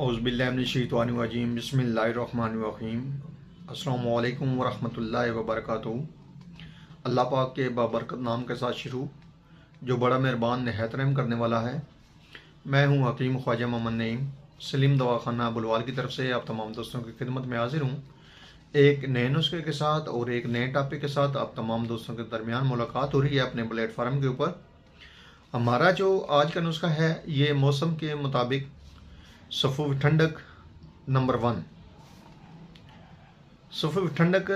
औज़ुबिल्लाहिमिनश्शैतानिर्रजीम बिस्मिल्लाहिर्रहमानिर्रहीम अस्सलामु अलैकुम वरहमतुल्लाहि वबरकातुहू। अल्लाह पाक के बाबरकत नाम के साथ शुरू, जो बड़ा मेहरबान नहायत रहम करने वाला है। मैं हूँ हकीम ख्वाजा मोहम्मद नईम सलीम दवाखाना बुलवाल की तरफ से आप तमाम दोस्तों की खिदमत में हाजिर हूँ, एक नए नुस्खे के साथ और एक नए टॉपिक के साथ। आप तमाम दोस्तों के दरमियान मुलाकात हो रही है अपने प्लेटफार्म के ऊपर। हमारा जो आज का नुस्खा है ये मौसम के मुताबिक सफ़ूफ ठंडक नंबर 1। सफ़ूफ ठंडक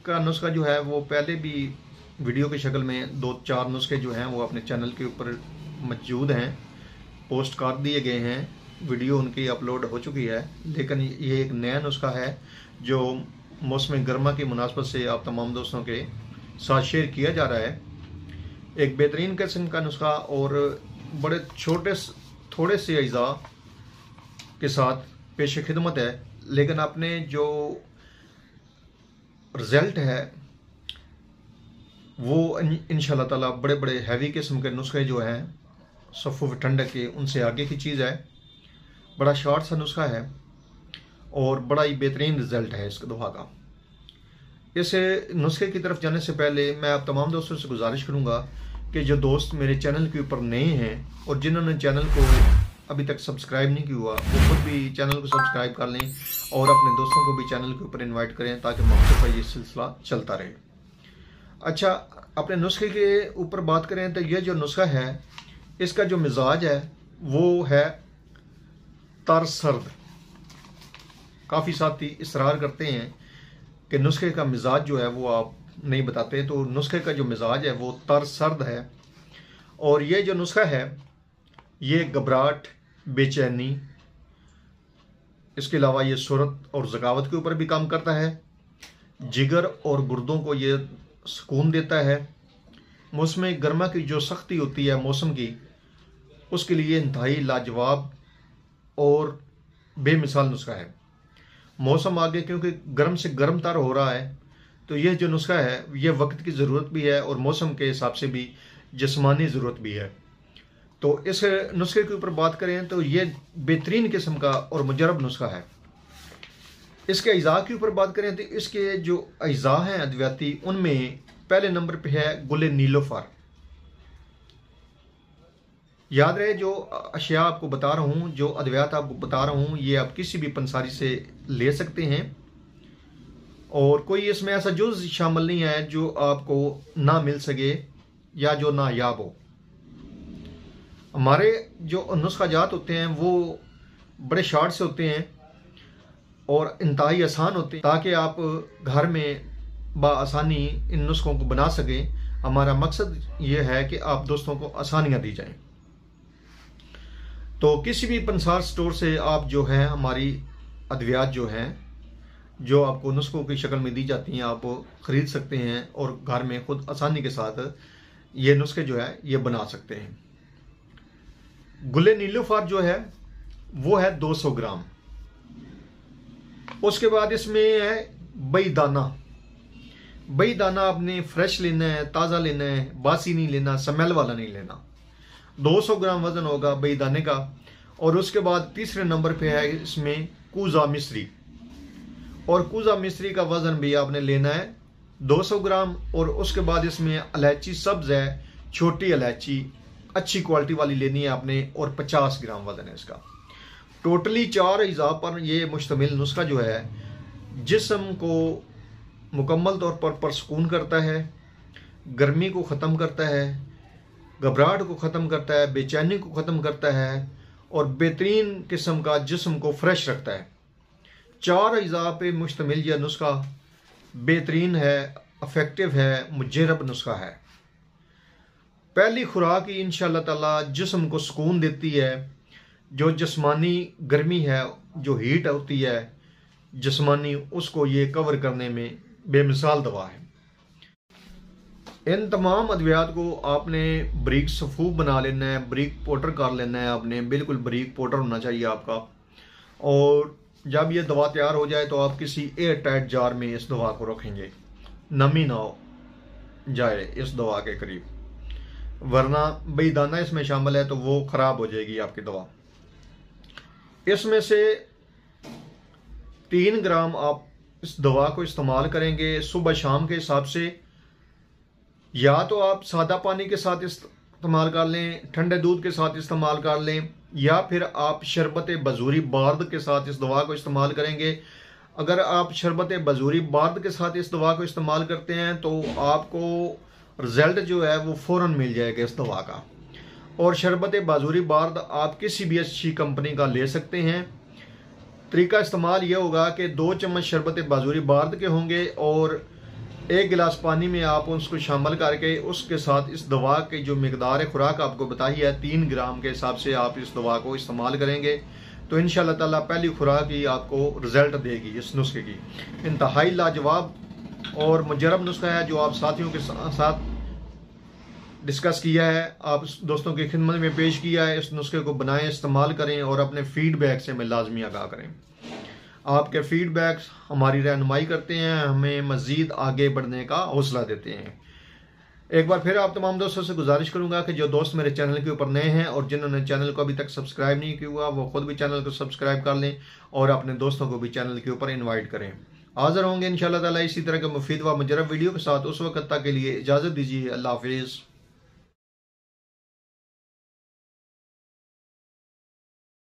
का नुस्खा जो है वो पहले भी वीडियो की शक्ल में 2-4 नुस्खे जो हैं वो अपने चैनल के ऊपर मौजूद हैं, पोस्ट कर दिए गए हैं, वीडियो उनकी अपलोड हो चुकी है। लेकिन ये एक नया नुस्खा है जो मौसम गर्मा की मुनासबत से आप तमाम दोस्तों के साथ शेयर किया जा रहा है। एक बेहतरीन किस्म का नुस्खा और बड़े थोड़े से अज़ा के साथ पेश खिदमत है, लेकिन अपने जो रिज़ल्ट है वो इंशाल्लाह ताला बड़े बड़े हैवी किस्म के नुस्खे जो हैं सफ़ूफ ठंडक के उनसे आगे की चीज़ है। बड़ा शॉर्ट सा नुस्खा है और बड़ा ही बेहतरीन रिज़ल्ट है इस दवा का। इस नुस्खे की तरफ जाने से पहले मैं आप तमाम दोस्तों से गुजारिश करूँगा कि जो दोस्त मेरे चैनल के ऊपर नए हैं और जिन्होंने चैनल को अभी तक सब्सक्राइब नहीं किया हुआ वो खुद भी चैनल को सब्सक्राइब कर लें और अपने दोस्तों को भी चैनल के ऊपर इनवाइट करें ताकि मौके पर ये सिलसिला चलता रहे। अच्छा, अपने नुस्खे के ऊपर बात करें तो ये जो नुस्खा है इसका जो मिजाज है वो है तर सर्द। काफ़ी साथी इसरार करते हैं कि नुस्खे का मिजाज जो है वो आप नहीं बताते, तो नुस्खे का जो मिजाज है वो तर सर्द है। और ये जो नुस्खा है ये घबराहट, बेचैनी, इसके अलावा ये सूरत और ज़कावत के ऊपर भी काम करता है। जिगर और गुर्दों को ये सुकून देता है। मौसम गर्मा की जो सख्ती होती है मौसम की, उसके लिए इंतहाई लाजवाब और बेमिसाल नुस्खा है। मौसम आगे क्योंकि गर्म से गर्म तर हो रहा है, तो यह जो नुस्खा है ये वक्त की ज़रूरत भी है और मौसम के हिसाब से भी जिस्मानी ज़रूरत भी है। तो इस नुस्खे के ऊपर बात करें तो ये बेहतरीन किस्म का और मुजरब नुस्खा है। इसके अज़ा के ऊपर बात करें तो इसके जो अज़ा हैं अद्वियाती, उनमें पहले नंबर पे है गुल नीलोफर। याद रहे जो अशिया आपको बता रहा हूँ, जो अद्वियात आपको बता रहा हूँ, ये आप किसी भी पंसारी से ले सकते हैं और कोई इसमें ऐसा जुज़ शामिल नहीं है जो आपको ना मिल सके या जो नायाब हो। हमारे जो नुस्खाजात होते हैं वो बड़े शॉर्ट से होते हैं और इंतहाई आसान होते हैं ताकि आप घर में बआसानी इन नुस्खों को बना सकें। हमारा मकसद ये है कि आप दोस्तों को आसानियाँ दी जाएं। तो किसी भी पंसार स्टोर से आप जो है हमारी अद्वियात जो हैं जो आपको नुस्खों की शक्ल में दी जाती हैं आप ख़रीद सकते हैं और घर में खुद आसानी के साथ ये नुस्खे जो है ये बना सकते हैं। गुले नीलोफर जो है वो है 200 ग्राम। उसके बाद इसमें है बईदाना। बईदाना आपने फ्रेश लेना है, ताज़ा लेना है, बासी नहीं लेना, स्मेल वाला नहीं लेना। 200 ग्राम वजन होगा बईदाने का। और उसके बाद तीसरे नंबर पे है इसमें कूजा मिस्री, और कूजा मिस्री का वजन भी आपने लेना है 200 ग्राम। और उसके बाद इसमें इलायची सब्ज है, छोटी इलायची अच्छी क्वालिटी वाली लेनी है आपने और 50 ग्राम वजन है इसका। टोटली 4 अज़ा पर ये मुश्तमिल नुस्खा जो है जिस्म को मुकम्मल तौर पर परसकून करता है, गर्मी को ख़त्म करता है, घबराहट को ख़त्म करता है, बेचैनी को ख़त्म करता है और बेहतरीन किस्म का जिस्म को फ्रेश रखता है। 4 अज़ा पे मुश्तमिल यह नुस्खा बेहतरीन है, इफ़ेक्टिव है, मुजरब नुस्खा है। पहली खुराक ही इंशाअल्लाह ताला जिस्म को सुकून देती है। जो जिस्मानी गर्मी है, जो हीट होती है जिस्मानी, उसको ये कवर करने में बेमिसाल दवा है। इन तमाम अद्वियात को आपने बारीक सफ़ूफ बना लेना है, बारीक पाउडर कर लेना है आपने, बिल्कुल बारीक पाउडर होना चाहिए आपका। और जब ये दवा तैयार हो जाए तो आप किसी एयर टाइट जार में इस दवा को रखेंगे, नमी ना हो जाए इस दवा के करीब, वरना बईदाना इसमें शामिल है तो वो ख़राब हो जाएगी आपकी दवा। इसमें से 3 ग्राम आप इस दवा को इस्तेमाल करेंगे सुबह शाम के हिसाब से। या तो आप सादा पानी के साथ इस्तेमाल कर लें, ठंडे दूध के साथ इस्तेमाल कर लें, या फिर आप शरबत बजूरी बार्द के साथ इस दवा को इस्तेमाल करेंगे। अगर आप शरबत बजूरी बार्द के साथ इस दवा को इस्तेमाल करते हैं तो आपको रिजल्ट जो है वो फ़ौरन मिल जाएगा इस दवा का। और शरबत बाजूरी बार्द आप किसी भी अच्छी कंपनी का ले सकते हैं। तरीका इस्तेमाल यह होगा कि 2 चम्मच शरबत बाजूरी बार्द के होंगे और 1 गिलास पानी में आप उसको शामिल करके उसके साथ इस दवा की जो मिकदार खुराक आपको बताई है 3 ग्राम के हिसाब से आप इस दवा को इस्तेमाल करेंगे तो इंशाल्लाह ताला पहली खुराक ही आपको रिजल्ट देगी। इस नुस्खे की इंतहाई लाजवाब और मुजरब नुस्खा है जो आप साथियों के साथ डिस्कस किया है, आप दोस्तों की खिदमत में पेश किया है। इस नुस्खे को बनाएं, इस्तेमाल करें और अपने फीडबैक से हमें लाजमी आगाह करें। आपके फीडबैक्स हमारी रहनुमाई करते हैं, हमें मज़ीद आगे बढ़ने का हौसला देते हैं। एक बार फिर आप तमाम दोस्तों से गुजारिश करूंगा कि जो दोस्त मेरे चैनल के ऊपर नए हैं और जिन्होंने चैनल को अभी तक सब्सक्राइब नहीं किया हुआ वो खुद भी चैनल को सब्सक्राइब कर लें और अपने दोस्तों को भी चैनल के ऊपर इन्वाइट करें। हाजिर होंगे इंशाल्लाह ताला इसी तरह के मुफीद व मुजरब वीडियो के साथ। उस वक्त तक के लिए इजाज़त दीजिए। अल्लाह हाफिज़।